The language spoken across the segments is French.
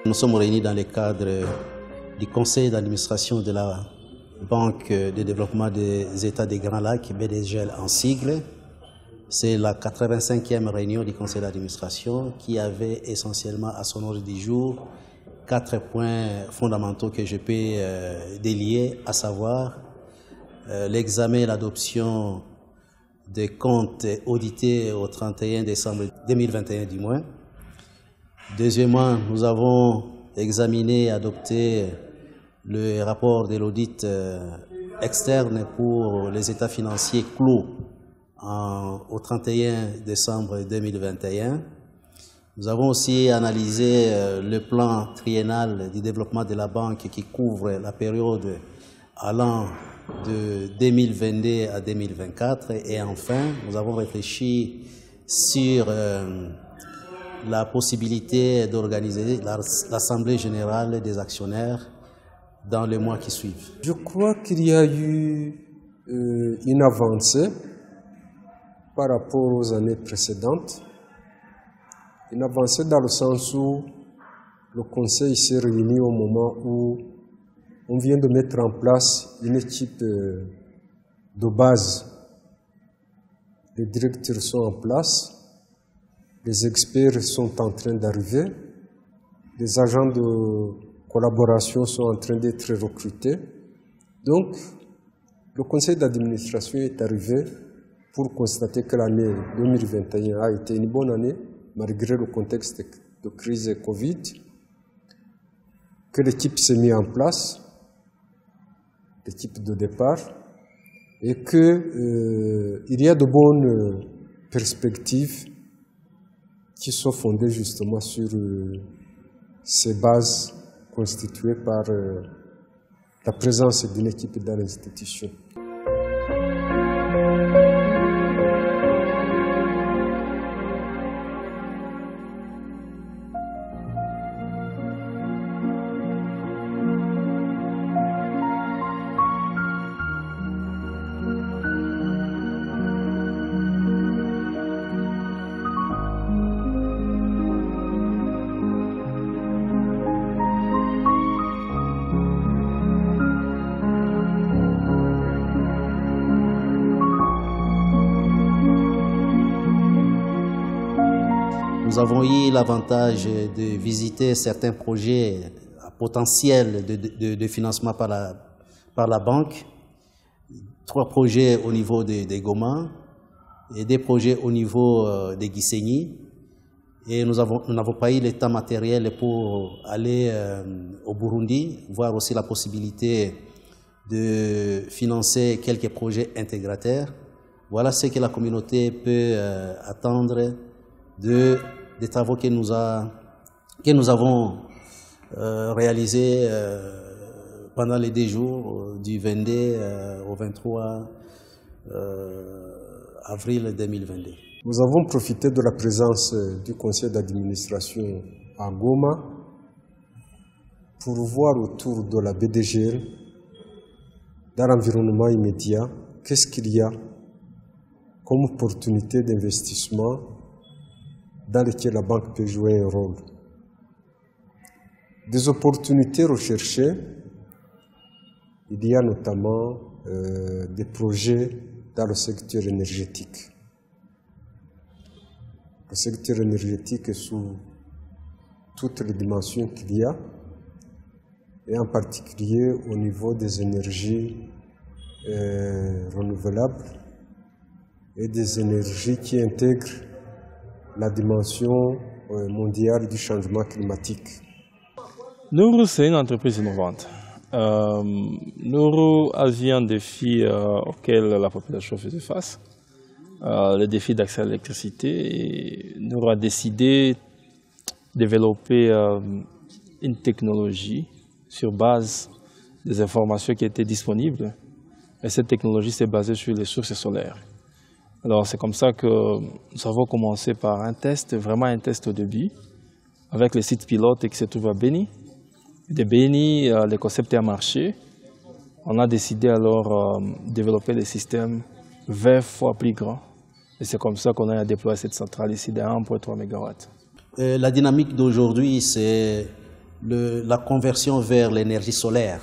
Nous sommes réunis dans le cadre du conseil d'administration de la Banque de développement des États des Grands Lacs, BDGL en sigle. C'est la 85e réunion du conseil d'administration qui avait essentiellement à son ordre du jour 4 points fondamentaux que je peux délier, à savoir l'examen et l'adoption des comptes audités au 31 décembre 2021 du moins. Deuxièmement, nous avons examiné et adopté le rapport de l'audit externe pour les états financiers clos au 31 décembre 2021. Nous avons aussi analysé le plan triennal du développement de la banque qui couvre la période allant de 2022 à 2024. Et enfin, nous avons réfléchi sur la possibilité d'organiser l'Assemblée générale des actionnaires dans les mois qui suivent. Je crois qu'il y a eu une avancée par rapport aux années précédentes. Une avancée dans le sens où le Conseil s'est réuni au moment où on vient de mettre en place une équipe de base. Les directeurs sont en place. Les experts sont en train d'arriver, les agents de collaboration sont en train d'être recrutés. Donc, le conseil d'administration est arrivé pour constater que l'année 2021 a été une bonne année, malgré le contexte de crise Covid, que l'équipe s'est mise en place, l'équipe de départ, et qu'il y a de bonnes perspectives qui sont fondées justement sur ces bases constituées par la présence d'une équipe dans l'institution. Nous avons eu l'avantage de visiter certains projets potentiels de financement par la banque. 3 projets au niveau de Goma et des projets au niveau de Gisenyi. Et nous n'avons pas eu le temps matériel pour aller au Burundi, voir aussi la possibilité de financer quelques projets intégrateurs. Voilà ce que la communauté peut attendre des travaux que nous avons réalisés pendant les 10 jours du 22 au 23 avril 2022. Nous avons profité de la présence du conseil d'administration à Goma pour voir autour de la BDGL, dans l'environnement immédiat, qu'est-ce qu'il y a comme opportunité d'investissement dans lesquelles la banque peut jouer un rôle. Des opportunités recherchées, il y a notamment des projets dans le secteur énergétique. Le secteur énergétique est sous toutes les dimensions qu'il y a, et en particulier au niveau des énergies renouvelables et des énergies qui intègrent la dimension mondiale du changement climatique. Nourou, c'est une entreprise innovante. Nourou a vu un défi auquel la population faisait face, le défi d'accès à l'électricité. Et Nourou a décidé de développer une technologie sur base des informations qui étaient disponibles. Et cette technologie s'est basée sur les sources solaires. Alors c'est comme ça que nous avons commencé par un test, vraiment un test au début, avec le site pilote qui se trouve à Beni. De Beni, le concept a marché. On a décidé alors de développer des systèmes 20 fois plus grands. Et c'est comme ça qu'on a déployé cette centrale ici de 1,3 MW. La dynamique d'aujourd'hui, c'est la conversion vers l'énergie solaire.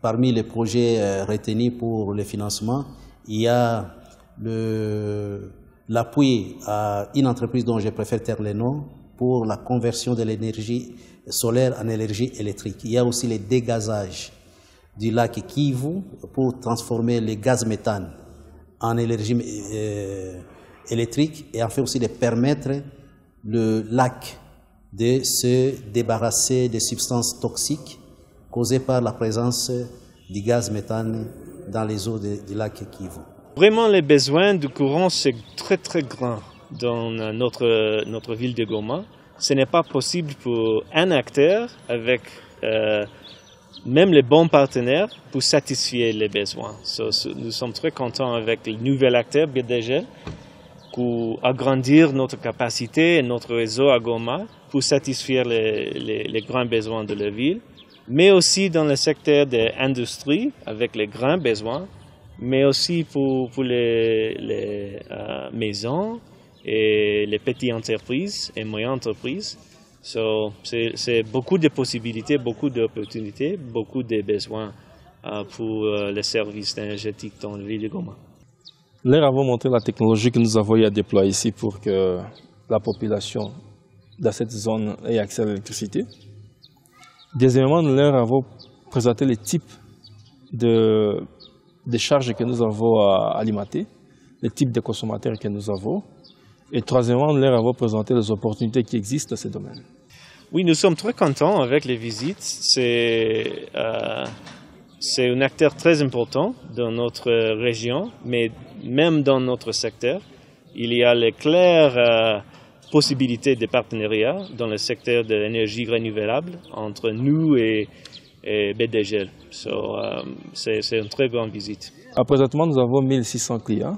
Parmi les projets retenus pour le financement, il y a l'appui à une entreprise dont je préfère taire le nom pour la conversion de l'énergie solaire en énergie électrique. Il y a aussi les dégazages du lac Kivu pour transformer les gaz méthane en énergie électrique et enfin aussi de permettre le lac de se débarrasser des substances toxiques causées par la présence du gaz méthane dans les eaux du lac Kivu. Vraiment, les besoins de courant, c'est très très grand dans notre ville de Goma. Ce n'est pas possible pour un acteur avec même les bons partenaires pour satisfaire les besoins. Nous sommes très contents avec le nouvel acteur, BDG, pour agrandir notre capacité et notre réseau à Goma pour satisfaire les grands besoins de la ville, mais aussi dans le secteur de l'industrie avec les grands besoins, mais aussi pour les maisons et les petites entreprises et moyennes entreprises. C'est beaucoup de possibilités, beaucoup d'opportunités, beaucoup de besoins pour les services énergétiques dans la ville de Goma. L'air avons montré la technologie que nous avons déployée ici pour que la population dans cette zone ait accès à l'électricité. Deuxièmement, nous leur avons présenté les types de charges que nous avons à alimenter, les types de consommateurs que nous avons. Et troisièmement, nous leur avons présenté les opportunités qui existent dans ces domaines. Oui, nous sommes très contents avec les visites. C'est un acteur très important dans notre région, mais même dans notre secteur. Il y a les claires possibilités de partenariat dans le secteur de l'énergie renouvelable entre nous et BDG. C'est une très grande visite. Présentement, nous avons 1600 clients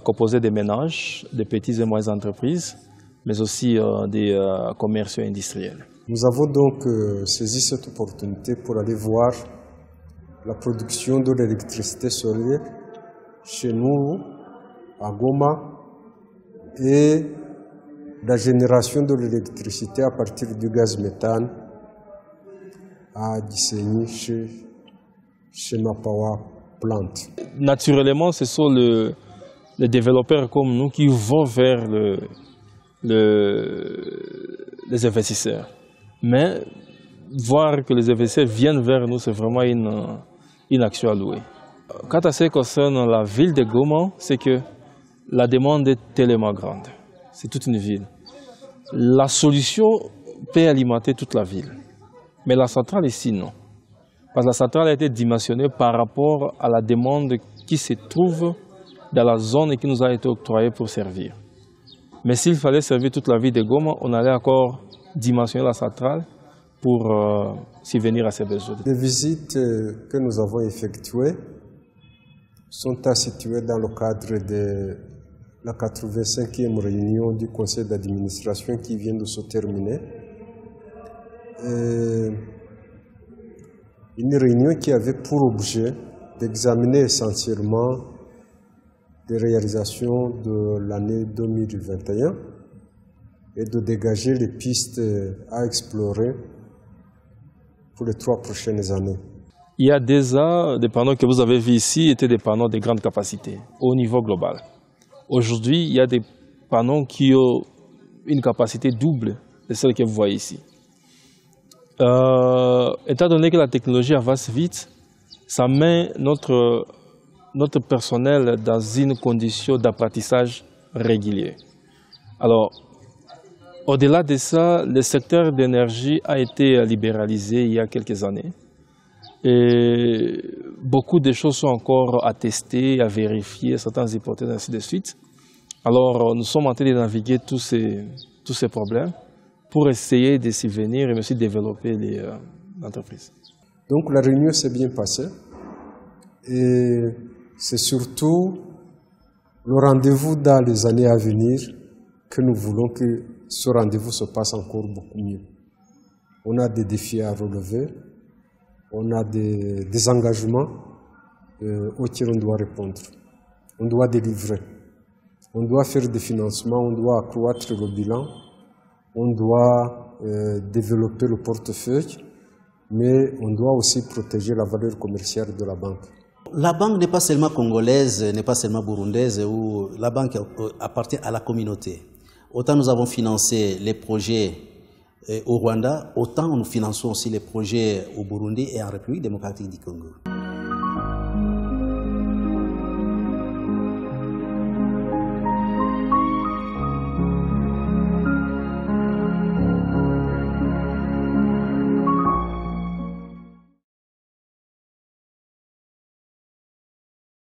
composés des ménages, des petites et moyennes entreprises, mais aussi des commerciaux industriels. Nous avons donc saisi cette opportunité pour aller voir la production de l'électricité solaire chez nous, à Goma, et la génération de l'électricité à partir du gaz méthane à Gisenyi chez Mapawa Plant. Naturellement, ce sont les développeurs comme nous qui vont vers les investisseurs. Mais voir que les investisseurs viennent vers nous, c'est vraiment une action à louer. Quant à ce qui concerne la ville de Goma, c'est que la demande est tellement grande. C'est toute une ville. La solution peut alimenter toute la ville. Mais la centrale ici, non. Parce que la centrale a été dimensionnée par rapport à la demande qui se trouve dans la zone et qui nous a été octroyée pour servir. Mais s'il fallait servir toute la ville de Goma, on allait encore dimensionner la centrale pour subvenir à ces besoins. Les visites que nous avons effectuées sont situées dans le cadre de la 85e réunion du conseil d'administration qui vient de se terminer. Une réunion qui avait pour objet d'examiner essentiellement les réalisations de l'année 2021 et de dégager les pistes à explorer pour les 3 prochaines années. Il y a déjà des panneaux que vous avez vus ici étaient des panneaux de grande capacité au niveau global. Aujourd'hui, il y a des panneaux qui ont une capacité double de celle que vous voyez ici. Étant donné que la technologie avance vite, ça met notre personnel dans une condition d'apprentissage régulier. Alors, au-delà de ça, le secteur d'énergie a été libéralisé il y a quelques années. Et beaucoup de choses sont encore à tester, à vérifier, certaines hypothèses, ainsi de suite. Alors, nous sommes en train de naviguer tous ces problèmes pour essayer de subvenir et aussi développer l'entreprise. Donc, la réunion s'est bien passée. Et c'est surtout le rendez-vous dans les années à venir que nous voulons que ce rendez-vous se passe encore beaucoup mieux. On a des défis à relever, on a des engagements auxquels on doit répondre. On doit délivrer, on doit faire des financements, on doit accroître le bilan, on doit développer le portefeuille, mais on doit aussi protéger la valeur commerciale de la banque. La banque n'est pas seulement congolaise, n'est pas seulement burundaise, où la banque appartient à la communauté. Autant nous avons financé les projets au Rwanda, autant nous finançons aussi les projets au Burundi et en République démocratique du Congo.